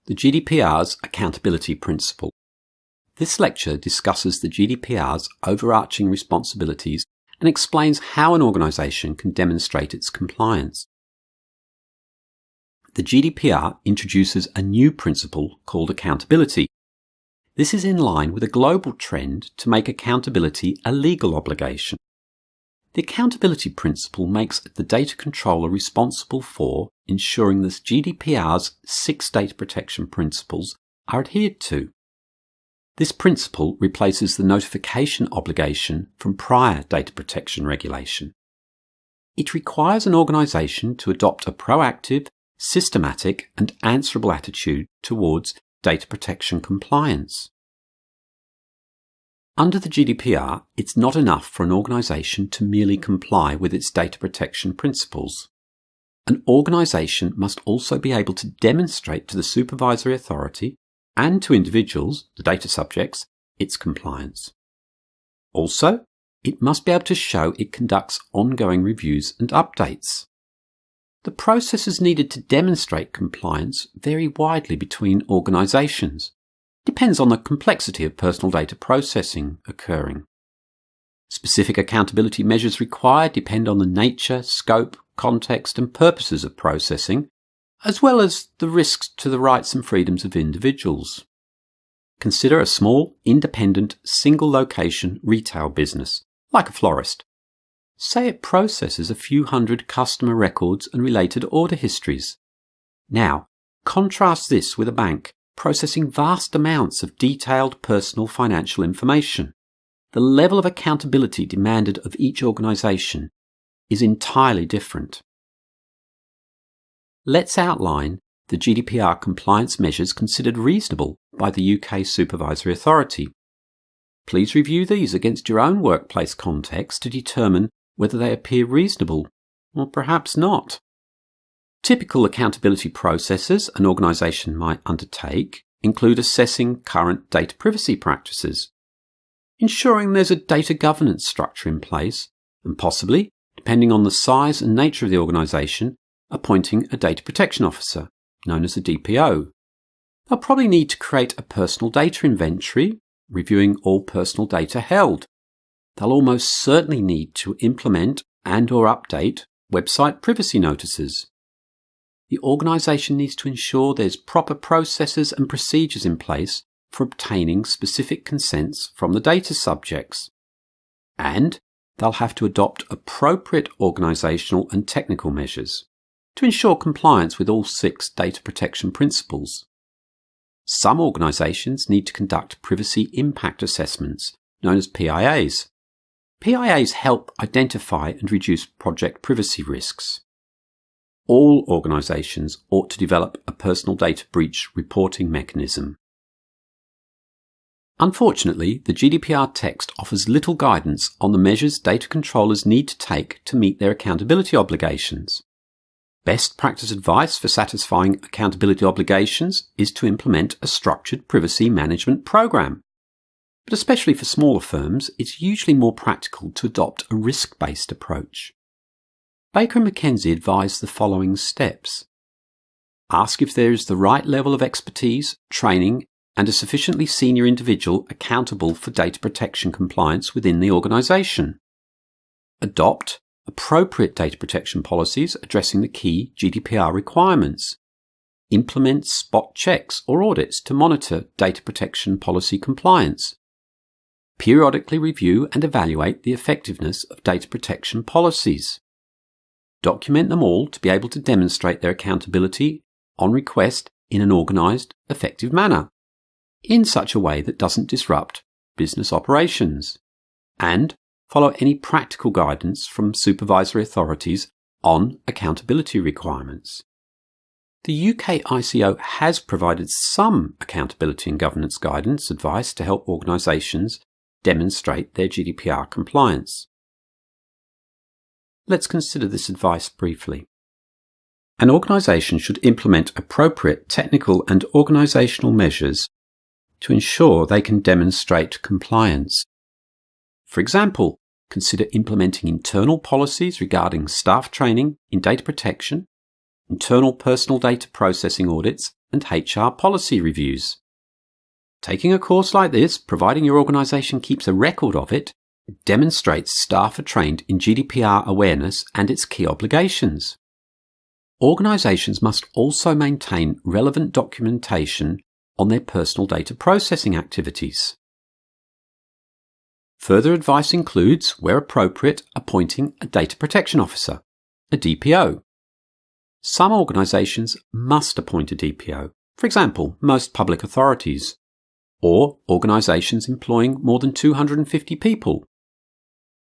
the GDPR's accountability principle. This lecture discusses the GDPR's overarching responsibilities and explains how an organisation can demonstrate its compliance. The GDPR introduces a new principle called accountability. This is in line with a global trend to make accountability a legal obligation. The accountability principle makes the data controller responsible for ensuring that GDPR's 6 data protection principles are adhered to. This principle replaces the notification obligation from prior data protection regulation. It requires an organisation to adopt a proactive, systematic and answerable attitude towards data protection compliance. Under the GDPR, it's not enough for an organisation to merely comply with its data protection principles. An organisation must also be able to demonstrate to the supervisory authority and to individuals, the data subjects, its compliance. Also, it must be able to show it conducts ongoing reviews and updates. The processes needed to demonstrate compliance vary widely between organisations. Depends on the complexity of personal data processing occurring. Specific accountability measures required depend on the nature, scope, context and purposes of processing, as well as the risks to the rights and freedoms of individuals. Consider a small, independent, single-location retail business, like a florist. Say it processes a few hundred customer records and related order histories. Now, contrast this with a bank processing vast amounts of detailed personal financial information. The level of accountability demanded of each organisation is entirely different. Let's outline the GDPR compliance measures considered reasonable by the UK Supervisory Authority. Please review these against your own workplace context to determine whether they appear reasonable, or perhaps not. Typical accountability processes an organisation might undertake include assessing current data privacy practices, ensuring there's a data governance structure in place, and possibly, depending on the size and nature of the organisation, appointing a data protection officer, known as a DPO. They'll probably need to create a personal data inventory, reviewing all personal data held. They'll almost certainly need to implement and/or update website privacy notices. The organisation needs to ensure there's proper processes and procedures in place for obtaining specific consents from the data subjects. And they'll have to adopt appropriate organisational and technical measures to ensure compliance with all 6 data protection principles. Some organisations need to conduct privacy impact assessments, known as PIAs. PIAs help identify and reduce project privacy risks. All organisations ought to develop a personal data breach reporting mechanism. Unfortunately, the GDPR text offers little guidance on the measures data controllers need to take to meet their accountability obligations. Best practice advice for satisfying accountability obligations is to implement a structured privacy management program. But especially for smaller firms, it's usually more practical to adopt a risk-based approach. Baker and McKenzie advise the following steps. Ask if there is the right level of expertise, training, and a sufficiently senior individual accountable for data protection compliance within the organisation. Adopt appropriate data protection policies addressing the key GDPR requirements. Implement spot checks or audits to monitor data protection policy compliance. Periodically review and evaluate the effectiveness of data protection policies. Document them all to be able to demonstrate their accountability on request in an organised, effective manner, in such a way that doesn't disrupt business operations, and follow any practical guidance from supervisory authorities on accountability requirements. The UK ICO has provided some accountability and governance guidance advice to help organisations demonstrate their GDPR compliance. Let's consider this advice briefly. An organisation should implement appropriate technical and organisational measures to ensure they can demonstrate compliance. For example, consider implementing internal policies regarding staff training in data protection, internal personal data processing audits, and HR policy reviews. Taking a course like this, providing your organisation keeps a record of it, demonstrates staff are trained in GDPR awareness and its key obligations. Organisations must also maintain relevant documentation on their personal data processing activities. Further advice includes, where appropriate, appointing a data protection officer, a DPO. Some organisations must appoint a DPO, for example, most public authorities, or organisations employing more than 250 people.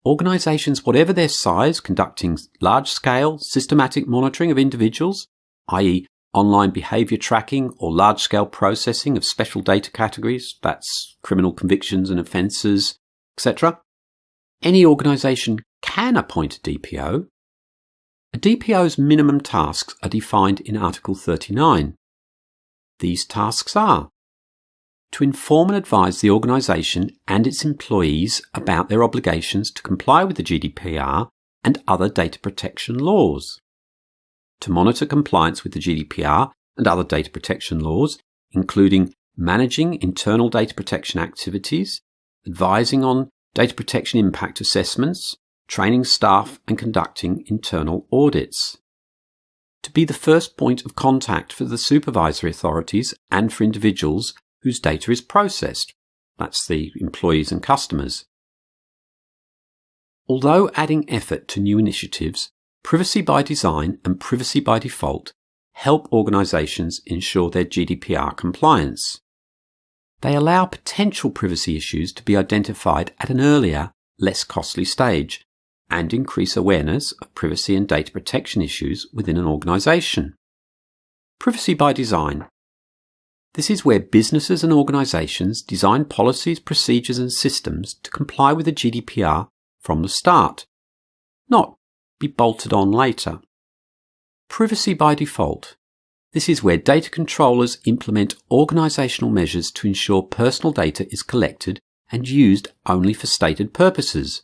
Organisations, whatever their size, conducting large-scale, systematic monitoring of individuals, i.e. online behaviour tracking or large-scale processing of special data categories, that's criminal convictions and offences, etc. Any organisation can appoint a DPO. A DPO's minimum tasks are defined in Article 39. These tasks are to inform and advise the organisation and its employees about their obligations to comply with the GDPR and other data protection laws, to monitor compliance with the GDPR and other data protection laws, including managing internal data protection activities, advising on data protection impact assessments, training staff and conducting internal audits. To be the first point of contact for the supervisory authorities and for individuals whose data is processed. That's the employees and customers. Although adding effort to new initiatives, privacy by design and privacy by default help organisations ensure their GDPR compliance. They allow potential privacy issues to be identified at an earlier, less costly stage and increase awareness of privacy and data protection issues within an organisation. Privacy by design. This is where businesses and organisations design policies, procedures and systems to comply with the GDPR from the start, not be bolted on later. Privacy by default. This is where data controllers implement organisational measures to ensure personal data is collected and used only for stated purposes.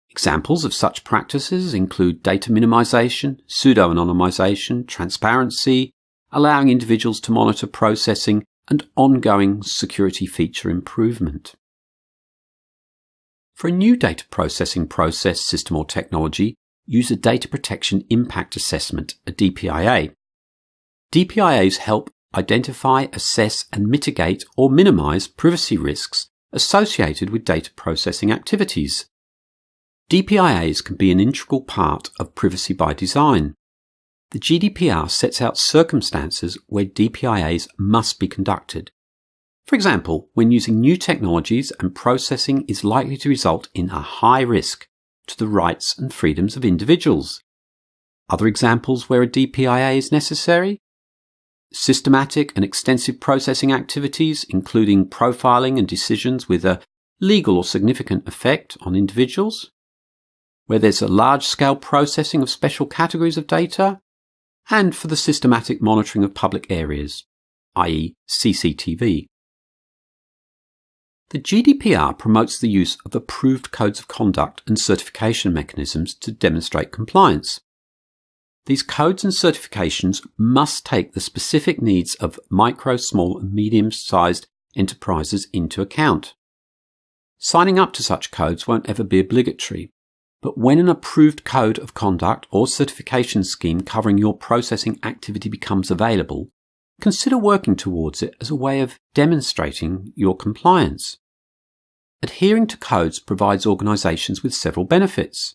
Examples of such practices include data minimisation, pseudo-anonymisation, transparency, allowing individuals to monitor processing, and ongoing security feature improvement. For a new data processing process, system or technology, use a Data Protection Impact Assessment, a DPIA. DPIAs help identify, assess and mitigate or minimise privacy risks associated with data processing activities. DPIAs can be an integral part of privacy by design. The GDPR sets out circumstances where DPIAs must be conducted. For example, when using new technologies and processing is likely to result in a high risk to the rights and freedoms of individuals. Other examples where a DPIA is necessary: systematic and extensive processing activities, including profiling and decisions with a legal or significant effect on individuals, where there's a large-scale processing of special categories of data, and for the systematic monitoring of public areas, i.e. CCTV. The GDPR promotes the use of approved codes of conduct and certification mechanisms to demonstrate compliance. These codes and certifications must take the specific needs of micro, small and medium-sized enterprises into account. Signing up to such codes won't ever be obligatory, but when an approved code of conduct or certification scheme covering your processing activity becomes available, consider working towards it as a way of demonstrating your compliance. Adhering to codes provides organisations with several benefits.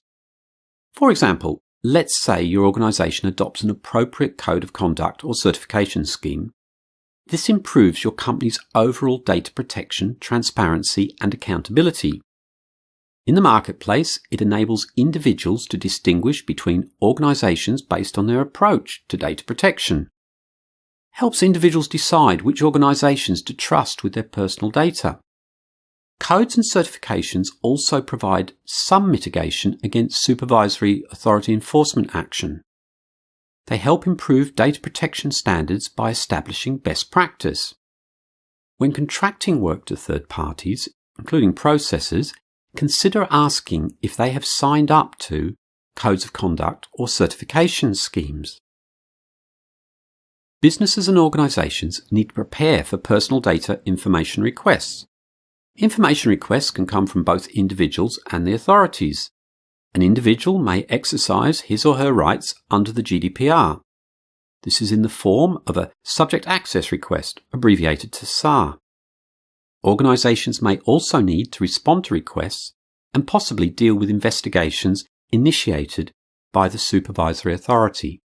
For example, let's say your organisation adopts an appropriate code of conduct or certification scheme. This improves your company's overall data protection, transparency and accountability. In the marketplace, it enables individuals to distinguish between organisations based on their approach to data protection. Helps individuals decide which organisations to trust with their personal data. Codes and certifications also provide some mitigation against supervisory authority enforcement action. They help improve data protection standards by establishing best practice. When contracting work to third parties, including processors, consider asking if they have signed up to codes of conduct or certification schemes. Businesses and organisations need to prepare for personal data information requests. Information requests can come from both individuals and the authorities. An individual may exercise his or her rights under the GDPR. This is in the form of a Subject Access Request, abbreviated to SAR. Organisations may also need to respond to requests and possibly deal with investigations initiated by the supervisory authority.